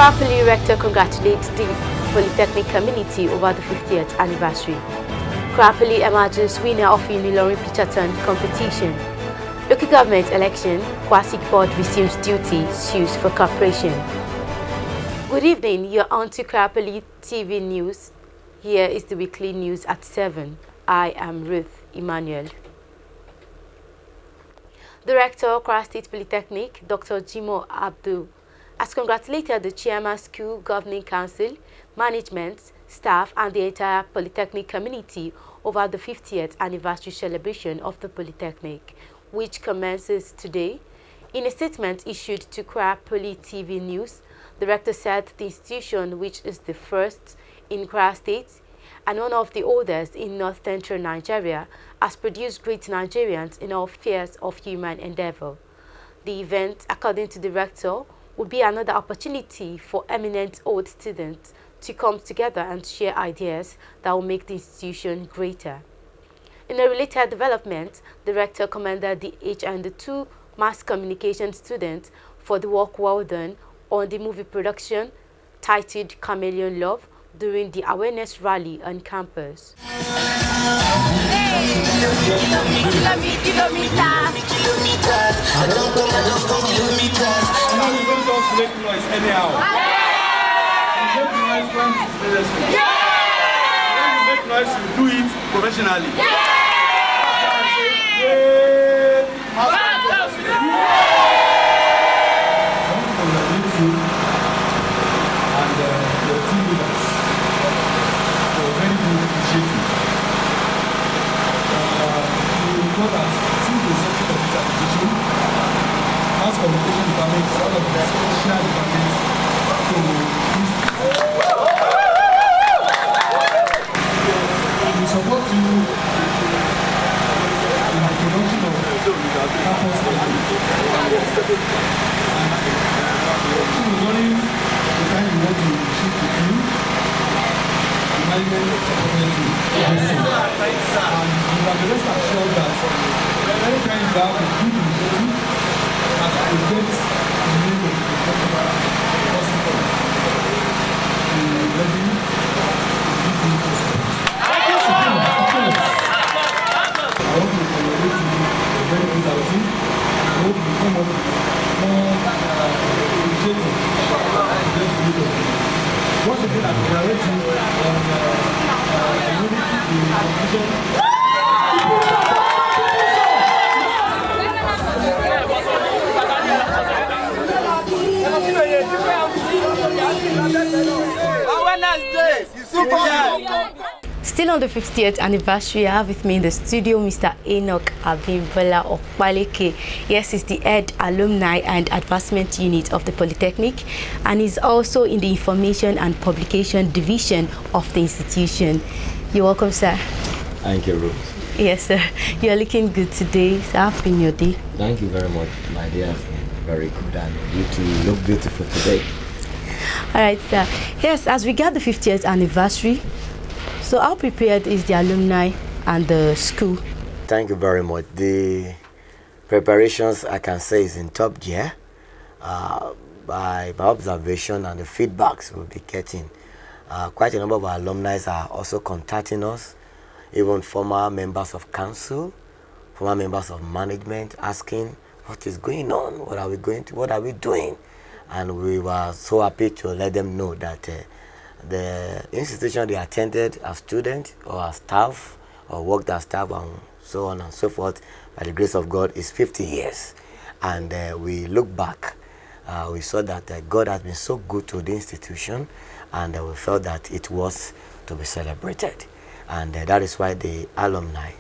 Kwara Rector congratulates the Polytechnic community over the 50th anniversary. Kwara emerges winner of Unilorin Pitcherton competition. Local government election, Kwasik Board resumes duty, sues for cooperation. Good evening, you're on to Kwara TV News. Here is the weekly news at 7. I am Ruth Emmanuel. The Rector of Kwara State Polytechnic, Dr. Jimo Abdul, has congratulated the Chairman School Governing Council, management, staff and the entire Polytechnic community over the 50th anniversary celebration of the Polytechnic, which commences today. In a statement issued to Kwara Poly TV News, the Rector said the institution, which is the first in Kwara State and one of the oldest in north-central Nigeria, has produced great Nigerians in all spheres of human endeavor. The event, according to the Rector, will be another opportunity for eminent old students to come together and share ideas that will make the institution greater. In a related development, the Rector commended the HND2 mass communication students for the work well done on the movie production titled Chameleon Love during the awareness rally on campus. Do it professionally. Mass communication department is one of the professional departments we support you in the production of campus running the kind of work you should do. The management supported you. And you can be rest assured that anytime you have a good initiative as to get the name of the hospital, we are ready to give you the support. I hope you collaborate with a very good outing. I hope you come up with more initiative to get rid of it. Once again, I congratulate you on the competition. Still on the 50th anniversary, I have with me in the studio Mr. Enoch Abimbola of Paleke. Yes, he's the head alumni and advancement unit of the Polytechnic, and he's also in the information and publication division of the institution. You're welcome, sir. Thank you, Ruth. Yes, sir. You're looking good today. So how has been your day? Thank you very much. My day has been very good, and you too look beautiful today. All right, sir. Yes, as we got the 50th anniversary, so how prepared is the alumni and the school? Thank you very much. The preparations, I can say, is in top gear. By my observation and the feedbacks we'll be getting, quite a number of our alumni are also contacting us, even former members of council, former members of management, asking what is going on, what are we going to, what are we doing? And we were so happy to let them know that the institution they attended as students or as staff or worked as staff and so on and so forth, by the grace of God, is 50 years. And we look back, we saw that God has been so good to the institution, and we felt that it was to be celebrated. And that is why the alumni,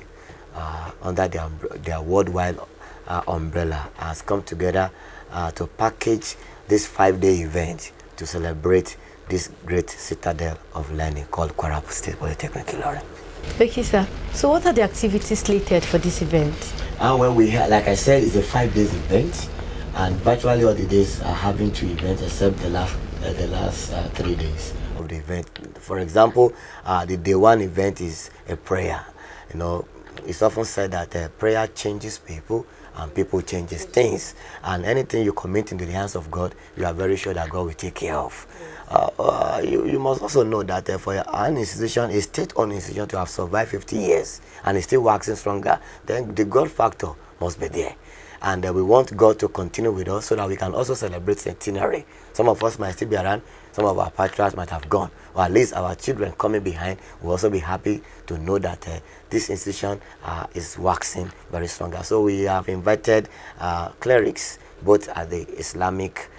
under their worldwide umbrella, has come together to package this 5-day event to celebrate this great citadel of learning called Kwara State Polytechnic Ilorin. Okay, sir. So what are the activities slated for this event? Well, like I said, it's a 5 days event, and virtually all the days are having 2 events except the last 3 days of the event. For example, the day 1 event is a prayer. You know, it's often said that prayer changes people, and people changes things. And anything you commit into the hands of God, you are very sure that God will take care of. You must also know that for an institution, a state-owned institution, to have survived 50 years and is still waxing stronger, then the God factor must be there. And we want God to continue with us so that we can also celebrate centenary. Some of us might still be around, some of our patriarchs might have gone, or at least our children coming behind will also be happy to know that this institution is waxing very stronger. So we have invited clerics, both at the Islamic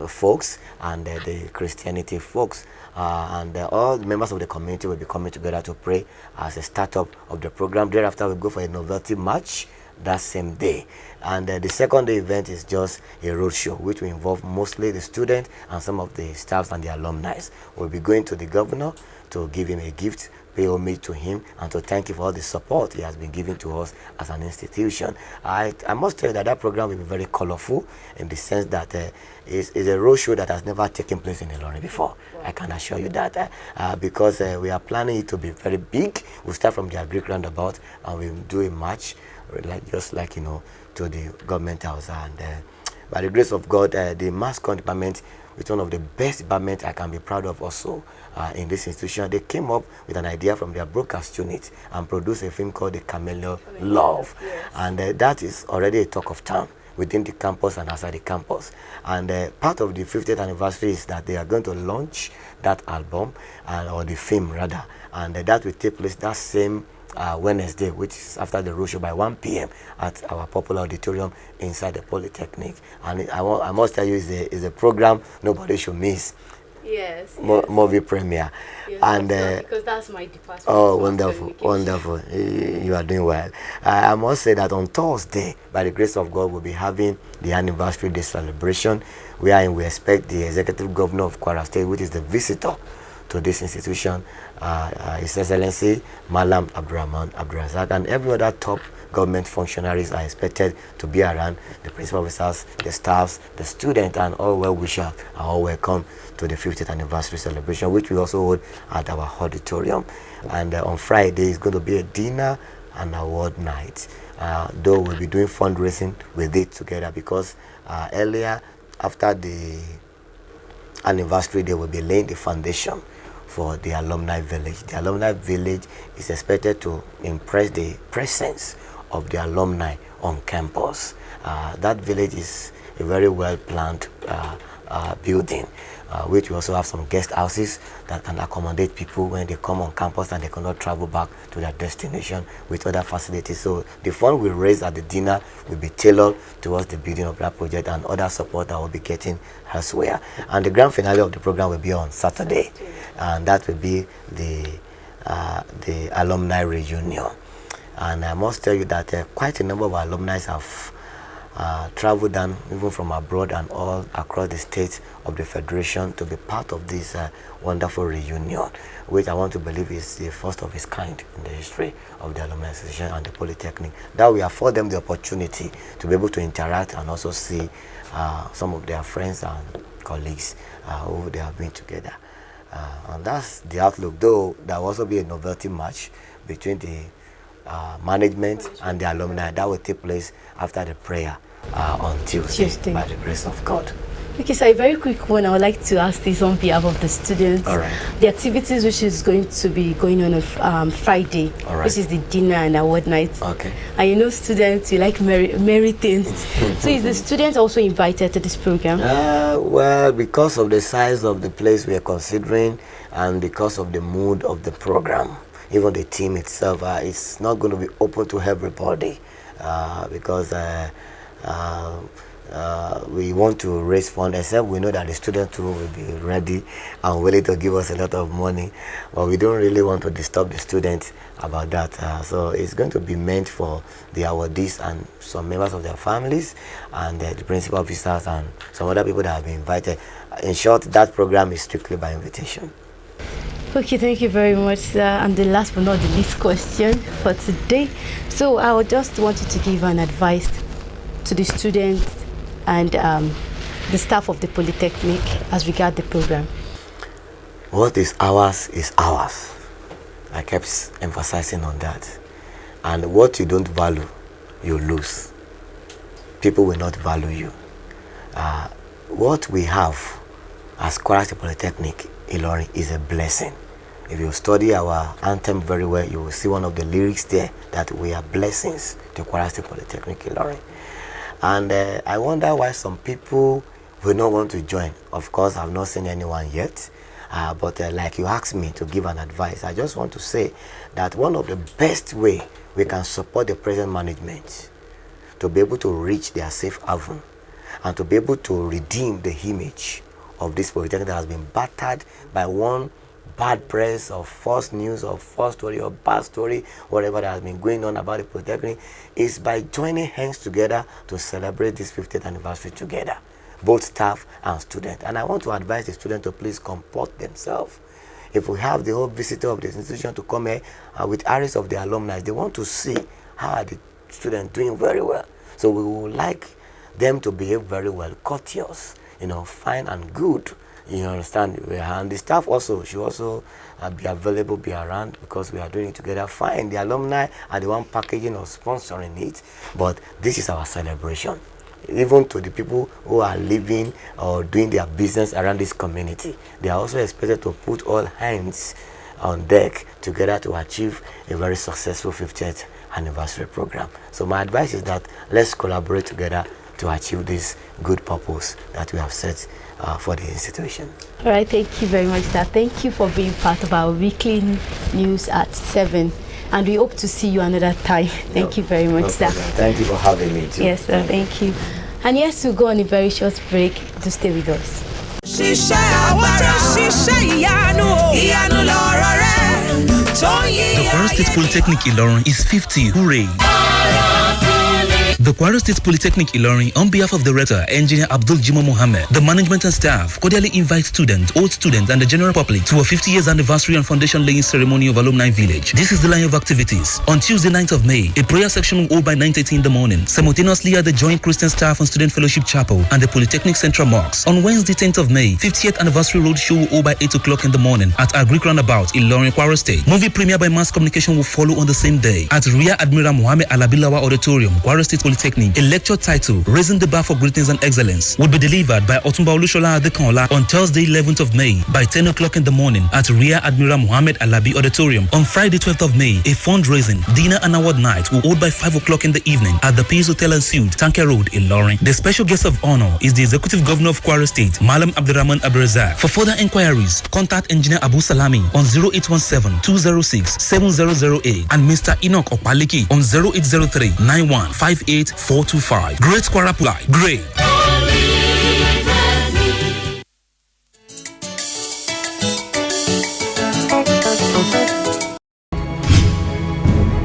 folks and the Christianity folks, and all the members of the community will be coming together to pray as a startup of the program. Thereafter, we'll go for a novelty march that same day, and the second day event is just a roadshow which will involve mostly the students and some of the staffs and the alumni. We'll be going to the governor to give him a gift, pay homage to him, and to thank you for all the support he has been giving to us as an institution. I must tell you that program will be very colorful in the sense that it's a roadshow that has never taken place in Ilorin before. I can assure you that because we are planning it to be very big. We'll start from the Agric roundabout and we'll do a march, just like to the government house. And by the grace of God, the mass comm department, it's one of the best departments I can be proud of also in this institution. They came up with an idea from their broadcast unit and produced a film called The Chameleon Love. Yes. And that is already a talk of town within the campus and outside the campus. And part of the 50th anniversary is that they are going to launch that album, or the film rather, and that will take place that same Wednesday, which is after the roadshow, by 1 p.m. at our popular auditorium inside the Polytechnic. And I must tell you, it's a program nobody should miss. Yes. Movie premiere. Yes, and because that's my department. Oh, wonderful. You are doing well. I must say that on Thursday, by the grace of God, we'll be having the anniversary day celebration, wherein we expect the executive governor of Kwara State, which is the visitor to this institution, His Excellency Malam Abdurrahman Abdurazak, and every other top government functionaries are expected to be around. The principal officers, the staffs, the students, and all well-wishers are all welcome to the 50th anniversary celebration, which we also hold at our auditorium. And on Friday is going to be a dinner and award night. Though we'll be doing fundraising with it together, because earlier, after the anniversary, they will be laying the foundation for the alumni village. The alumni village is expected to impress the presence of the alumni on campus. That village is a very well planned building, which we also have some guest houses that can accommodate people when they come on campus and they cannot travel back to their destination, with other facilities. So the fund we raise at the dinner will be tailored towards the building of that project and other support that we'll be getting elsewhere. And the grand finale of the program will be on Saturday, and that will be the alumni reunion. And I must tell you that quite a number of alumni have traveled down even from abroad and all across the states of the Federation to be part of this wonderful reunion, which I want to believe is the first of its kind in the history of the Alumni Association and the Polytechnic. That will afford them the opportunity to be able to interact and also see some of their friends and colleagues who they have been together. And that's the outlook, though there will also be a novelty match between the management and the alumni. That will take place after the prayer on Tuesday, by the grace of God. Okay, so a very quick one. I would like to ask this on behalf of the students. All right. The activities which is going to be going on Friday, all right, which is the dinner and award night. Okay. And you know, students, you like merry things. So is the students also invited to this program? Well, because of the size of the place we are considering and because of the mood of the program, even the team itself, it's not going to be open to everybody because we want to raise funds, except we know that the student too will be ready and willing to give us a lot of money, but we don't really want to disturb the students about that. So it's going to be meant for the awardees and some members of their families and the principal officers and some other people that have been invited. In short, that program is strictly by invitation. Okay, thank you very much, sir. And the last but not the least question for today. So I would just want you to give an advice to the students and the staff of the Polytechnic as regard the program. What is ours is ours. I kept emphasizing on that. And what you don't value, you lose. people will not value you. What we have as Kwara State Polytechnic Ilorin is a blessing. If you study our anthem very well, you will see one of the lyrics there that we are blessings to Kwara State Polytechnic Ilorin. And I wonder why some people will not want to join. Of course, I've not seen anyone yet. But like you asked me to give an advice, I just want to say that one of the best way we can support the present management to be able to reach their safe haven and to be able to redeem the image of this polytechnic that has been battered by one bad press or false news or false story or bad story, whatever that has been going on about the polytechnic, is by joining hands together to celebrate this 50th anniversary together, both staff and students. And I want to advise the students to please comport themselves. If we have the whole visitor of this institution to come here with arrays of the alumni, they want to see how are the students doing very well. So we would like them to behave very well, courteous, fine and good. You understand? And the staff also should also be available, be around, because we are doing it together. Fine, the alumni are the one packaging or sponsoring it, but this is our celebration. Even to the people who are living or doing their business around this community, they are also expected to put all hands on deck together to achieve a very successful 50th anniversary program. So my advice is that let's collaborate together to achieve this good purpose that we have set for the institution. All right, thank you very much, sir. Thank you for being part of our weekly news at 7. And we hope to see you another time. Thank you very much, sir. Thank you for having me too. Yes, sir. Thank you. And yes, we'll go on a very short break. To stay with us. The Kwara State Polytechnic Ilorin is 50. Hooray! The Kwara State Polytechnic Ilorin, on behalf of the rector, Engineer Abdul Jimo Mohammed, the management and staff, cordially invite students, old students, and the general public to a 50 years anniversary and foundation laying ceremony of Alumni Village. This is the line of activities. On Tuesday, 9th of May, a prayer section will hold by 9:30 in the morning, simultaneously at the Joint Christian Staff and Student Fellowship Chapel and the Polytechnic Central Mosque. On Wednesday, 10th of May, 50th anniversary roadshow will hold by 8 o'clock in the morning at Agric Roundabout, Ilorin, Kwara State. Movie premiere by Mass Communication will follow on the same day at Rear Admiral Mohammed Alabilawa Auditorium, Kwara State Polytechnic. A lecture titled Raising the Bar for Greatness and Excellence will be delivered by Otumba Olushola Adekanla on Thursday, 11th of May by 10 o'clock in the morning at Rear Admiral Mohammed Alabi Auditorium. On Friday, 12th of May, a fundraising dinner and award night will hold by 5 o'clock in the evening at the Peace Hotel and Suite, Tanker Road, Ilorin. The special guest of honor is the Executive Governor of Kwara State, Malam Abdurrahman Abdurazak. For further inquiries, contact Engineer Abu Salami on 0817-206-7008 and Mr. Enoch Opaliki on 0803-9158-425. Great Kwara Ply. Great.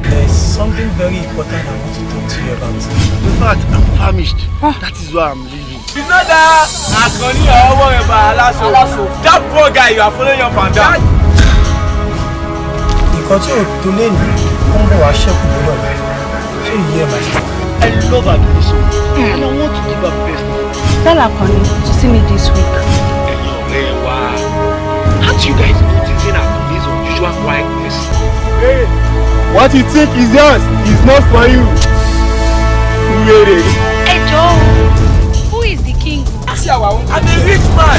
There's something very important I want to talk to you about. In fact, I'm famished. That is why I'm leaving. You know that Akoni or Alaso. That poor guy you are following your panda. Because you to learn, I'm going to share with you. So you hear my story. I love Adonis and I want to give her best. Tell Akoni to see me this week. Wow. How do you guys notice in Adonis' unusual quietness? Hey, what you think is yours is not for you. Hey Joe, who is the king? I'm a rich man.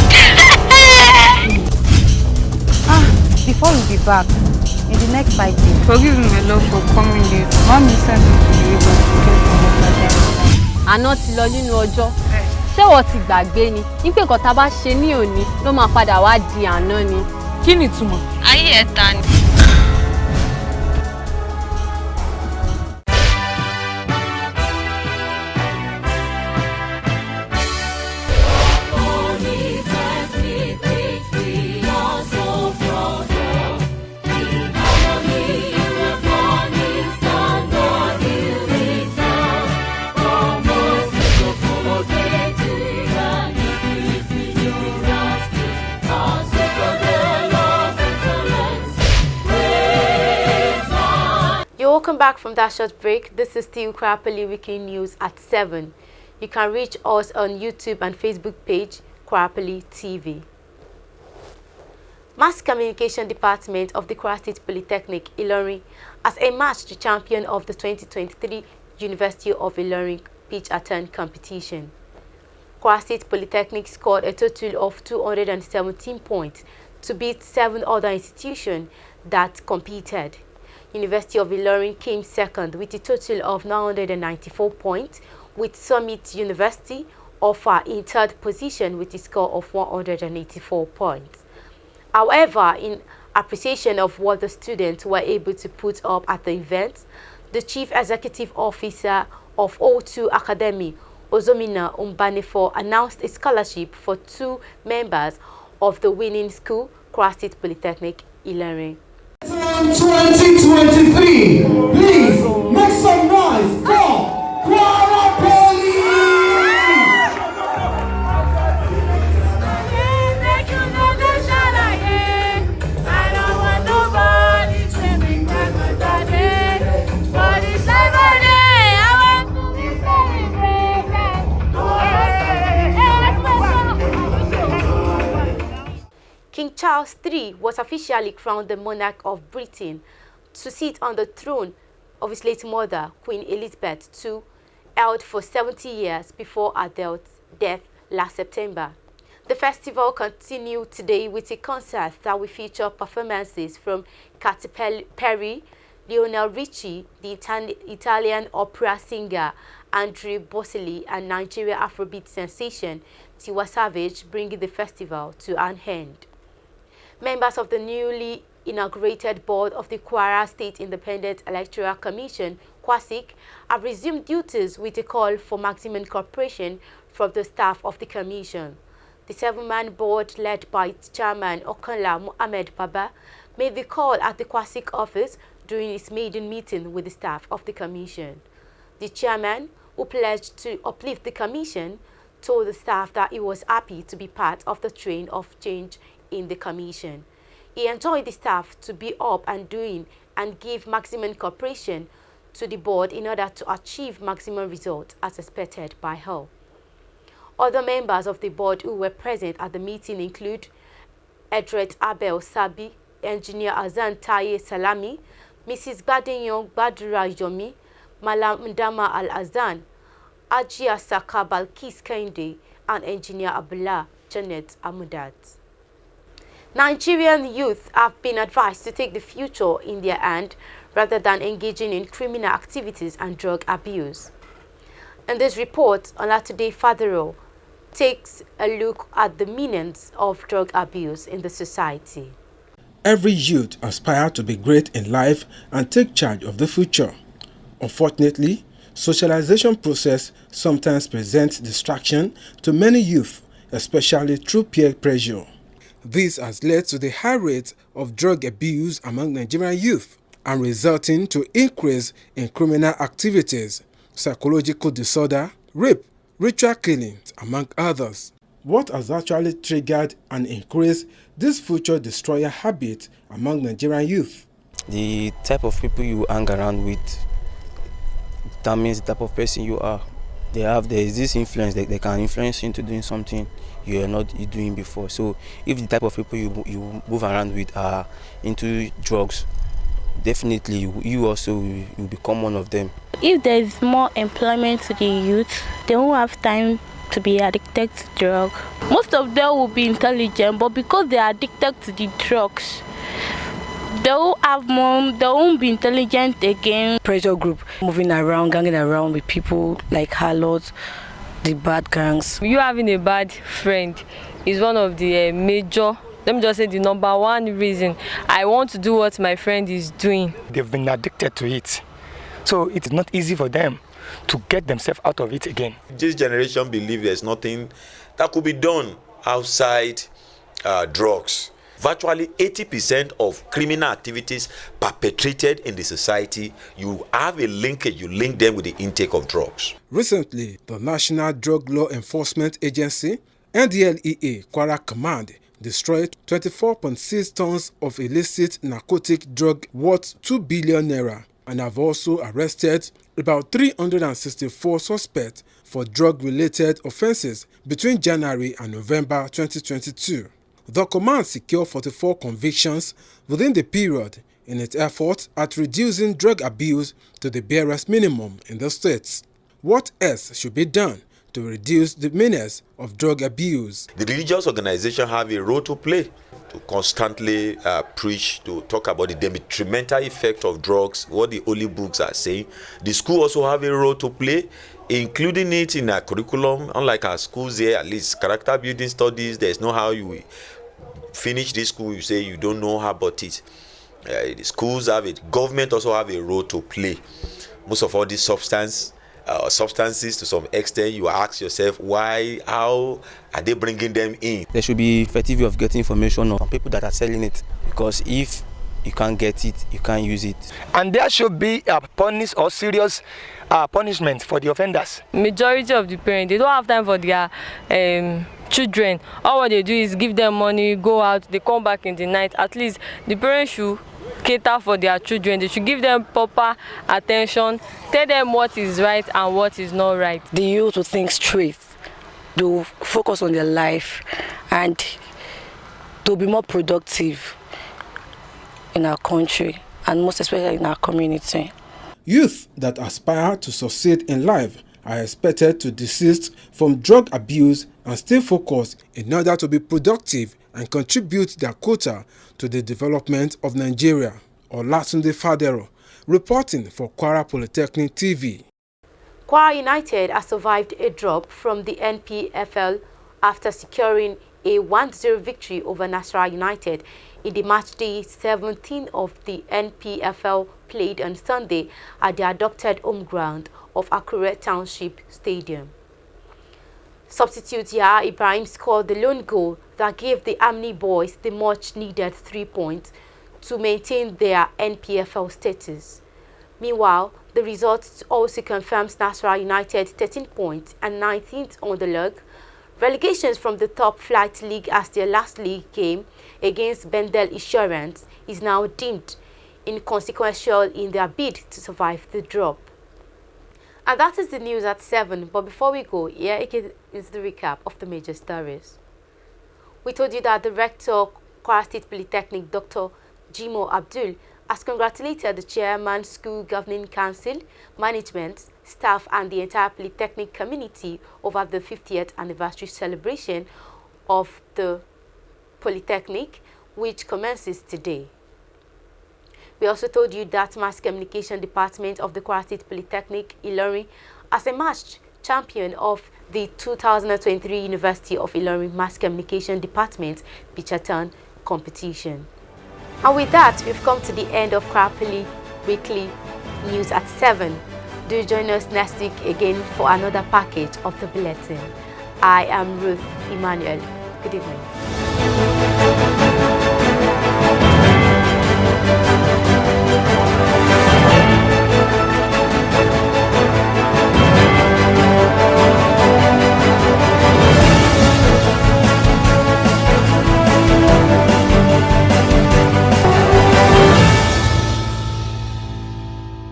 Before we be back, in the next 5 days. Forgive me, my love, for coming late. Mommy sent me to the river to get some of my dad. Àná ti lọ nínú ọjọ́. Ṣé wọ́n ti gbàgbé ni? Nípé nǹkan tá a bá ṣe ní òní ló máa padà wá di àná ni. Kí ni ìtumọ̀? Ayé ẹ̀ ta ni. Welcome back from that short break. This is still Kwara Poly Weekly News at 7. You can reach us on YouTube and Facebook page, Kwara Poly TV. Mass Communication Department of the Kwara State Polytechnic, Ilorin, has emerged the champion of the 2023 University of Ilorin speech attempt competition. Kwara State Polytechnic scored a total of 217 points to beat 7 other institutions that competed. University of Ilorin came second with a total of 994 points, with Summit University offer in third position with a score of 184 points. However, in appreciation of what the students were able to put up at the event, the Chief Executive Officer of O2 Academy, Ozomina Umbanefo, announced a scholarship for 2 members of the winning school, Kwara State Polytechnic, Ilorin. 2023, please make some noise for Kwara Poly! King Charles III was officially crowned the monarch of Britain to sit on the throne of his late mother, Queen Elizabeth II, held for 70 years before her death last September. The festival continued today with a concert that will feature performances from Katy Perry, Lionel Richie, the Italian opera singer Andrea Bocelli, and Nigeria Afrobeat sensation Tiwa Savage, bringing the festival to an end. Members of the newly inaugurated board of the Kwara State Independent Electoral Commission, KWASIC, have resumed duties with a call for maximum cooperation from the staff of the commission. The 7-man board, led by its chairman Okanla Mohammed Baba, made the call at the KWASIC office during its maiden meeting with the staff of the commission. The chairman, who pledged to uplift the commission, told the staff that he was happy to be part of the train of change in the commission. He enjoined the staff to be up and doing and give maximum cooperation to the board in order to achieve maximum results as expected by her. Other members of the board who were present at the meeting include Edred Abel Sabi, Engineer Azan Taye Salami, Mrs. Badenyon Badura Yomi, Malam Ndama Al-Azan, Ajia Saka Balkis Kende, and Engineer Abdullah Janet Amudat. Nigerian youth have been advised to take the future in their hand rather than engaging in criminal activities and drug abuse. In this report, Olatude Fadero takes a look at the meanings of drug abuse in the society. Every youth aspires to be great in life and take charge of the future. Unfortunately, socialization process sometimes presents distraction to many youth, especially through peer pressure. This has led to the high rate of drug abuse among Nigerian youth and resulting to increase in criminal activities, psychological disorder, rape, ritual killings, among others. What has actually triggered and increased this future destroyer habit among Nigerian youth? The type of people you hang around with determines the type of person you are. There is this influence that they can influence you into doing something you are not doing before. So if the type of people you move around with are into drugs, definitely you also will become one of them. If there is more employment to the youth, they won't have time to be addicted to drugs. Most of them will be intelligent, but because they are addicted to the drugs, they won't be intelligent again. Pressure group, moving around, ganging around with people like harlots, the bad gangs. You having a bad friend is one of the major, let me just say the number one reason I want to do what my friend is doing. They've been addicted to it, so it's not easy for them to get themselves out of it again. This generation believes there's nothing that could be done outside drugs. Virtually 80% of criminal activities perpetrated in the society, you have a linkage, you link them with the intake of drugs. Recently, the National Drug Law Enforcement Agency, NDLEA Kwara Command, destroyed 24.6 tons of illicit narcotic drug worth 2 billion naira and have also arrested about 364 suspects for drug-related offenses between January and November 2022. The command secured 44 convictions within the period in its efforts at reducing drug abuse to the barest minimum in the states. what else should be done to reduce the menace of drug abuse. The religious organizations have a role to play to constantly preach, to talk about the detrimental effect of drugs, what the holy books are saying. The school also have a role to play, including it in our curriculum. Unlike our schools here, at least character building studies, there's no how you finish this school, you say you don't know how about it. The schools have it. Government also have a role to play. Most of all these substances, to some extent, you ask yourself how are they bringing them in? There should be effective way of getting information on people that are selling it, because if you can't get it, you can't use it. And there should be a punish or serious punishment for the offenders. Majority of the parents, they don't have time for their children. All what they do is give them money, go out, they come back in the night. At least the parents should cater for their children. They should give them proper attention, tell them what is right and what is not right. The youth to think straight, to focus on their life, and to be more productive in our country, and most especially in our community. Youth that aspire to succeed in life are expected to desist from drug abuse and stay focused in order to be productive and contribute their quota to the development of Nigeria. Olatunde Fadero, reporting for Kwara Polytechnic TV. Kwara United has survived a drop from the NPFL after securing a 1-0 victory over Nasarawa United in the match day 17 of the NPFL played on Sunday at the adopted home ground of Akure Township Stadium. Substitute Yahya Ibrahim scored the lone goal that gave the Amni boys the much-needed 3 points to maintain their NPFL status. Meanwhile, the result also confirms Nasarawa United 13 points and 19th on the log. Relegations from the top flight league as their last league game against Bendel Insurance is now deemed inconsequential in their bid to survive the drop. And that is the news at 7. But before we go, here is the recap of the major stories. We told you that the rector of Kwara State Polytechnic, Dr. Jimoh Abdul, has congratulated the chairman, school governing council, management, staff and the entire Polytechnic community over the 50th anniversary celebration of the Polytechnic, which commences today. We also told you that Mass Communication Department of the Kwara State Polytechnic, Ilorin, has emerged champion of the 2023 University of Ilorin Mass Communication Department Bichatan competition. And with that, we've come to the end of Kwara Poly Weekly News at 7. Do join us next week again for another package of the bulletin. I am Ruth Emmanuel. Good evening.